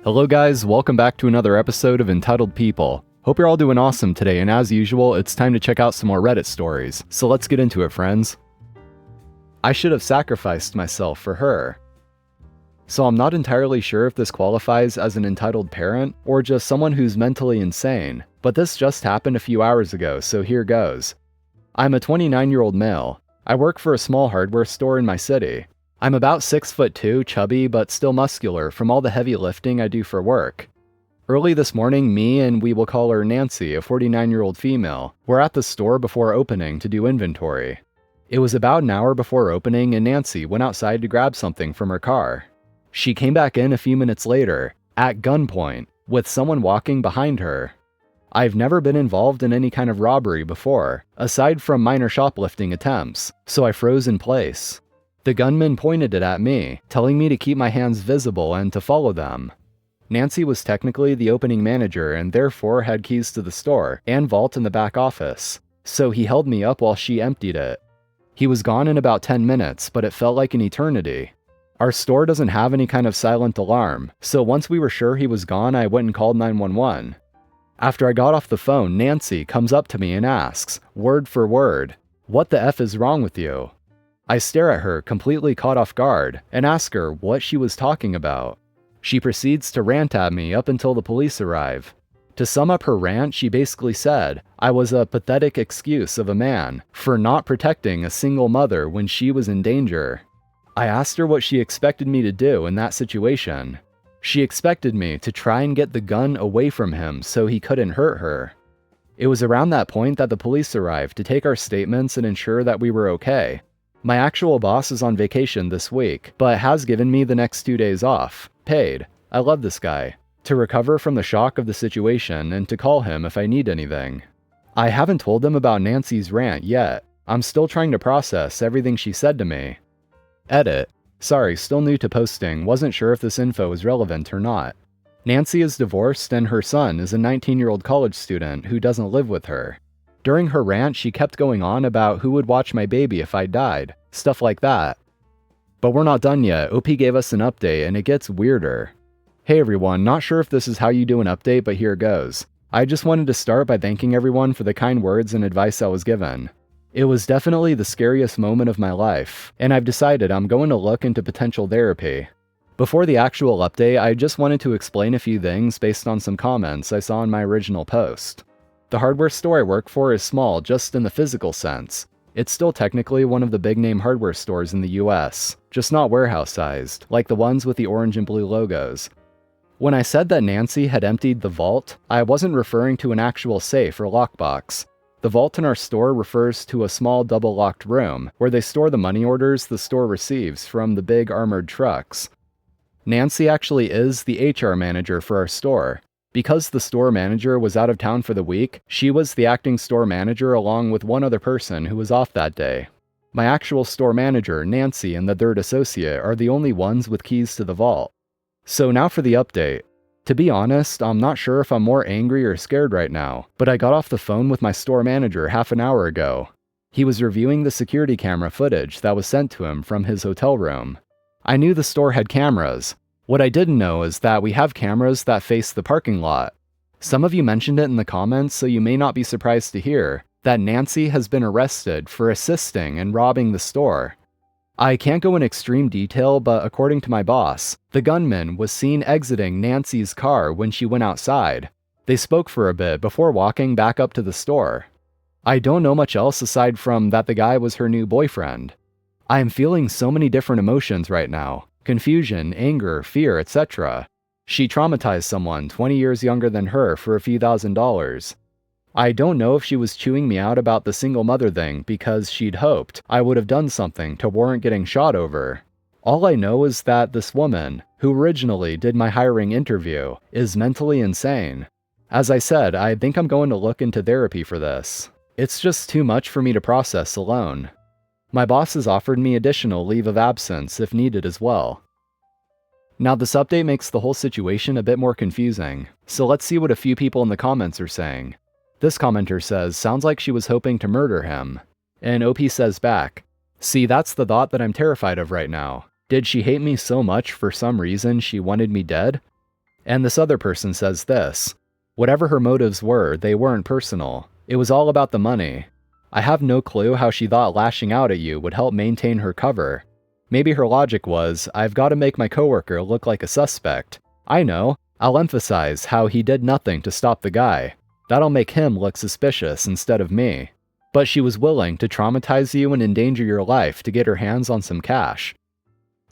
Hello guys, welcome back to another episode of Entitled People. Hope you're all doing awesome today, and as usual, it's time to check out some more Reddit stories. So let's get into it, friends. I should have sacrificed myself for her. So I'm not entirely sure if this qualifies as an entitled parent, or just someone who's mentally insane, but this just happened a few hours ago, so here goes. I'm a 29-year-old male. I work for a small hardware store in my city. I'm about 6'2", chubby, but still muscular from all the heavy lifting I do for work. Early this morning, me and we will call her Nancy, a 49-year-old female, were at the store before opening to do inventory. It was about an hour before opening and Nancy went outside to grab something from her car. She came back in a few minutes later, at gunpoint, with someone walking behind her. I've never been involved in any kind of robbery before, aside from minor shoplifting attempts, so I froze in place. The gunman pointed it at me, telling me to keep my hands visible and to follow them. Nancy was technically the opening manager and therefore had keys to the store and vault in the back office, so he held me up while she emptied it. He was gone in about 10 minutes, but it felt like an eternity. Our store doesn't have any kind of silent alarm, so once we were sure he was gone, I went and called 911. After I got off the phone, Nancy comes up to me and asks, word for word, "What the F is wrong with you?" I stare at her, completely caught off guard, and ask her what she was talking about. She proceeds to rant at me up until the police arrive. To sum up her rant, she basically said I was a pathetic excuse of a man for not protecting a single mother when she was in danger. I asked her what she expected me to do in that situation. She expected me to try and get the gun away from him so he couldn't hurt her. It was around that point that the police arrived to take our statements and ensure that we were okay. My actual boss is on vacation this week, but has given me the next 2 days off, paid. I love this guy. To recover from the shock of the situation and to call him if I need anything. I haven't told him about Nancy's rant yet. I'm still trying to process everything she said to me. Edit. Sorry, still new to posting, wasn't sure if this info is relevant or not. Nancy is divorced and her son is a 19-year-old college student who doesn't live with her. During her rant, she kept going on about who would watch my baby if I died, stuff like that. But we're not done yet. OP gave us an update and it gets weirder. Hey everyone, not sure if this is how you do an update, but here goes. I just wanted to start by thanking everyone for the kind words and advice I was given. It was definitely the scariest moment of my life, and I've decided I'm going to look into potential therapy. Before the actual update, I just wanted to explain a few things based on some comments I saw in my original post. The hardware store I work for is small just in the physical sense. It's still technically one of the big-name hardware stores in the US, just not warehouse-sized, like the ones with the orange and blue logos. When I said that Nancy had emptied the vault, I wasn't referring to an actual safe or lockbox. The vault in our store refers to a small double-locked room where they store the money orders the store receives from the big armored trucks. Nancy actually is the HR manager for our store. Because the store manager was out of town for the week, she was the acting store manager along with one other person who was off that day. My actual store manager, Nancy, and the third associate are the only ones with keys to the vault. So now for the update. To be honest, I'm not sure if I'm more angry or scared right now, but I got off the phone with my store manager half an hour ago. He was reviewing the security camera footage that was sent to him from his hotel room. I knew the store had cameras. What I didn't know is that we have cameras that face the parking lot. Some of you mentioned it in the comments, so you may not be surprised to hear that Nancy has been arrested for assisting in robbing the store. I can't go in extreme detail, but according to my boss, the gunman was seen exiting Nancy's car when she went outside. They spoke for a bit before walking back up to the store. I don't know much else aside from that the guy was her new boyfriend. I am feeling so many different emotions right now. Confusion, anger, fear, etc. She traumatized someone 20 years younger than her for a few $1,000s. I don't know if she was chewing me out about the single mother thing because she'd hoped I would have done something to warrant getting shot over. All I know is that this woman, who originally did my hiring interview, is mentally insane. As I said, I think I'm going to look into therapy for this. It's just too much for me to process alone. My boss has offered me additional leave of absence if needed as well. Now this update makes the whole situation a bit more confusing, so let's see what a few people in the comments are saying. This commenter says, sounds like she was hoping to murder him. And OP says back, see, that's the thought that I'm terrified of right now. Did she hate me so much for some reason she wanted me dead? And this other person says this: whatever her motives were, they weren't personal. It was all about the money. I have no clue how she thought lashing out at you would help maintain her cover. Maybe her logic was, I've got to make my coworker look like a suspect. I know, I'll emphasize how he did nothing to stop the guy. That'll make him look suspicious instead of me. But she was willing to traumatize you and endanger your life to get her hands on some cash.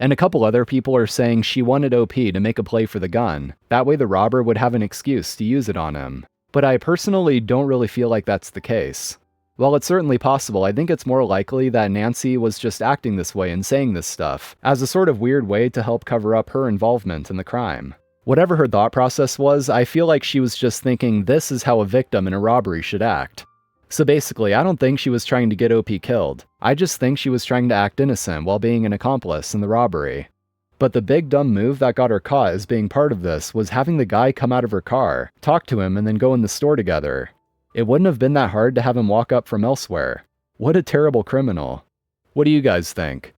And a couple other people are saying she wanted OP to make a play for the gun. That way the robber would have an excuse to use it on him. But I personally don't really feel like that's the case. While it's certainly possible, I think it's more likely that Nancy was just acting this way and saying this stuff as a sort of weird way to help cover up her involvement in the crime. Whatever her thought process was, I feel like she was just thinking this is how a victim in a robbery should act. So basically, I don't think she was trying to get OP killed. I just think she was trying to act innocent while being an accomplice in the robbery. But the big dumb move that got her caught as being part of this was having the guy come out of her car, talk to him, and then go in the store together. It wouldn't have been that hard to have him walk up from elsewhere. What a terrible criminal. What do you guys think?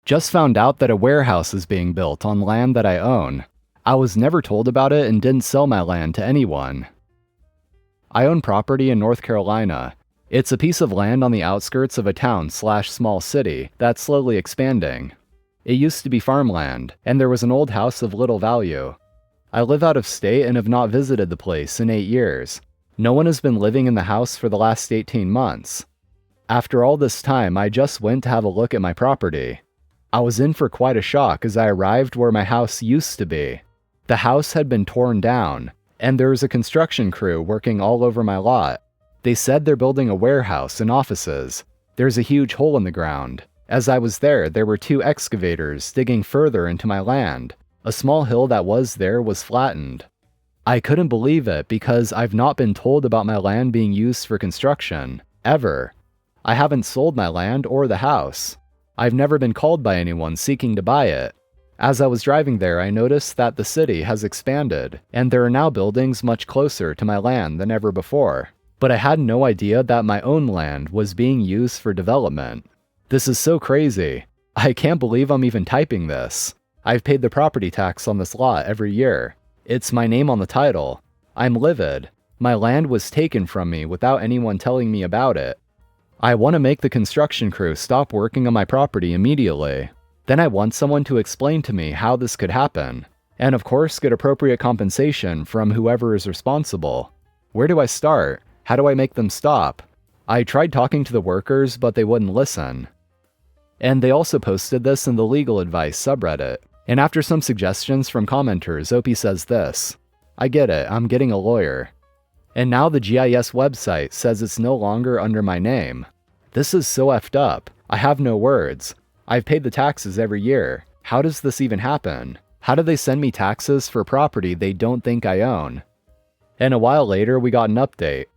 Just found out that a warehouse is being built on land that I own. I was never told about it and didn't sell my land to anyone. I own property in North Carolina. It's a piece of land on the outskirts of a town/small city that's slowly expanding. It used to be farmland, and there was an old house of little value. I live out of state and have not visited the place in 8 years. No one has been living in the house for the last 18 months. After all this time, I just went to have a look at my property. I was in for quite a shock as I arrived where my house used to be. The house had been torn down, and there was a construction crew working all over my lot. They said they're building a warehouse and offices. There's a huge hole in the ground. As I was there were 2 excavators digging further into my land. A small hill that was there was flattened. I couldn't believe it because I've not been told about my land being used for construction, ever. I haven't sold my land or the house. I've never been called by anyone seeking to buy it. As I was driving there, I noticed that the city has expanded, and there are now buildings much closer to my land than ever before. But I had no idea that my own land was being used for development. This is so crazy. I can't believe I'm even typing this. I've paid the property tax on this lot every year. It's my name on the title. I'm livid. My land was taken from me without anyone telling me about it. I want to make the construction crew stop working on my property immediately. Then I want someone to explain to me how this could happen. And of course, get appropriate compensation from whoever is responsible. Where do I start? How do I make them stop? I tried talking to the workers, but they wouldn't listen. And they also posted this in the legal advice subreddit. And after some suggestions from commenters, OP says this: I get it, I'm getting a lawyer. And now the GIS website says it's no longer under my name. This is so effed up. I have no words. I've paid the taxes every year. How does this even happen? How do they send me taxes for property they don't think I own? And a while later, we got an update.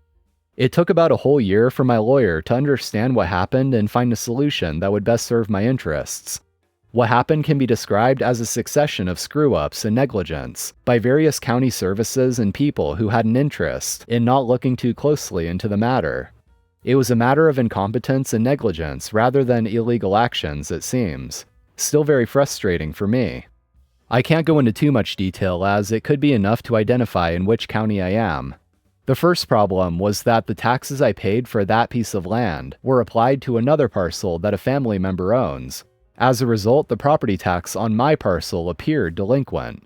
It took about a whole year for my lawyer to understand what happened and find a solution that would best serve my interests. What happened can be described as a succession of screw-ups and negligence by various county services and people who had an interest in not looking too closely into the matter. It was a matter of incompetence and negligence rather than illegal actions, it seems. Still very frustrating for me. I can't go into too much detail as it could be enough to identify in which county I am. The first problem was that the taxes I paid for that piece of land were applied to another parcel that a family member owns. As a result, the property tax on my parcel appeared delinquent.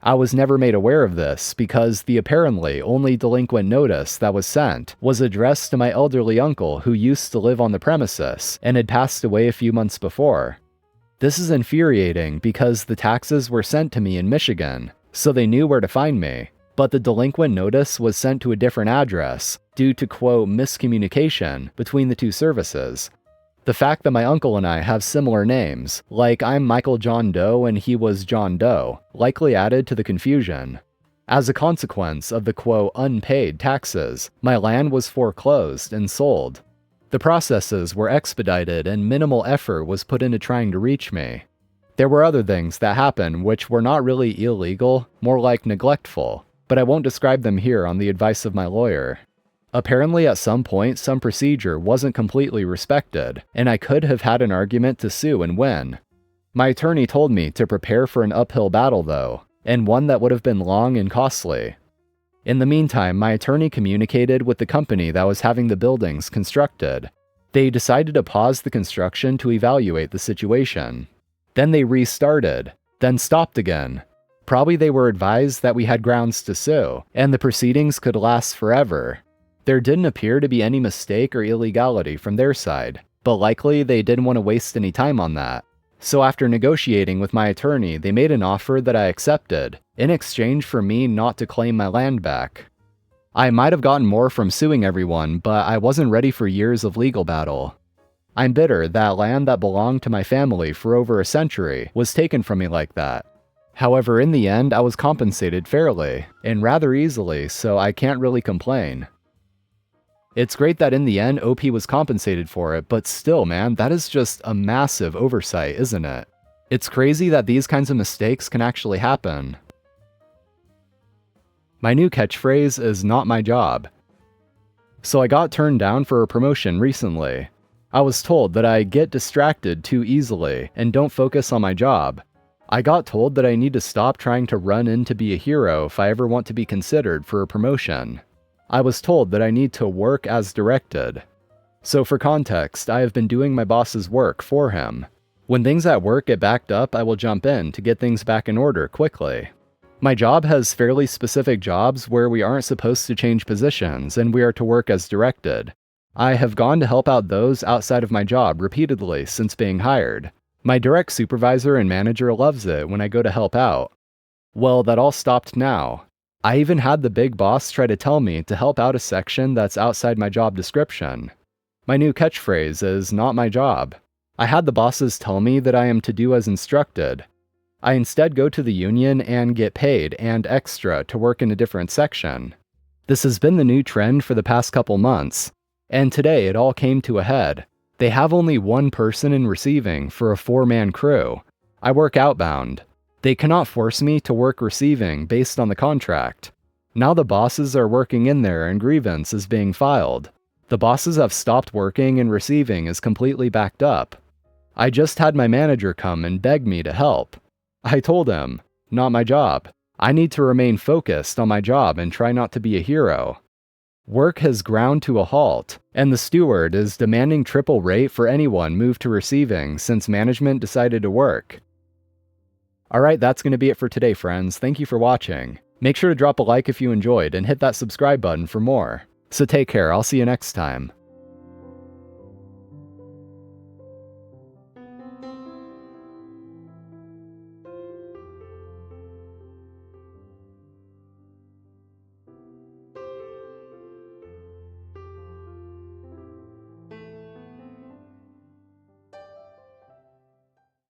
I was never made aware of this because the apparently only delinquent notice that was sent was addressed to my elderly uncle who used to live on the premises and had passed away a few months before. This is infuriating because the taxes were sent to me in Michigan, so they knew where to find me, but the delinquent notice was sent to a different address due to, quote, miscommunication between the 2 services. The fact that my uncle and I have similar names, like I'm Michael John Doe and he was John Doe, likely added to the confusion. As a consequence of the, quote, unpaid taxes, my land was foreclosed and sold. The processes were expedited and minimal effort was put into trying to reach me. There were other things that happened which were not really illegal, more like neglectful, but I won't describe them here on the advice of my lawyer. Apparently at some point some procedure wasn't completely respected, and I could have had an argument to sue and win. My attorney told me to prepare for an uphill battle though. and one that would have been long and costly. In the meantime, my attorney communicated with the company that was having the buildings constructed. They decided to pause the construction to evaluate the situation. Then they restarted, then stopped again. Probably they were advised that we had grounds to sue, and the proceedings could last forever. There didn't appear to be any mistake or illegality from their side, but likely they didn't want to waste any time on that. So after negotiating with my attorney, they made an offer that I accepted, in exchange for me not to claim my land back. I might have gotten more from suing everyone, but I wasn't ready for years of legal battle. I'm bitter that land that belonged to my family for over a century was taken from me like that. However, in the end, I was compensated fairly, and rather easily, so I can't really complain. It's great that in the end, OP was compensated for it, but still, man, that is just a massive oversight, isn't it? It's crazy that these kinds of mistakes can actually happen. My new catchphrase is "not my job." So I got turned down for a promotion recently. I was told that I get distracted too easily and don't focus on my job. I got told that I need to stop trying to run in to be a hero if I ever want to be considered for a promotion. I was told that I need to work as directed. So for context, I have been doing my boss's work for him. When things at work get backed up, I will jump in to get things back in order quickly. My job has fairly specific jobs where we aren't supposed to change positions and we are to work as directed. I have gone to help out those outside of my job repeatedly since being hired. My direct supervisor and manager loves it when I go to help out. Well, that all stopped now. I even had the big boss try to tell me to help out a section that's outside my job description. My new catchphrase is "not my job." I had the bosses tell me that I am to do as instructed. I instead go to the union and get paid and extra to work in a different section. This has been the new trend for the past couple months, and today it all came to a head. They have only one person in receiving for a 4-man crew. I work outbound. They cannot force me to work receiving based on the contract. Now the bosses are working in there and grievance is being filed. The bosses have stopped working and receiving is completely backed up. I just had my manager come and beg me to help. I told him, "Not my job. I need to remain focused on my job and try not to be a hero." Work has ground to a halt, and the steward is demanding triple rate for anyone moved to receiving since management decided to work. Alright, that's going to be it for today, friends. Thank you for watching. Make sure to drop a like if you enjoyed and hit that subscribe button for more. So take care, I'll see you next time.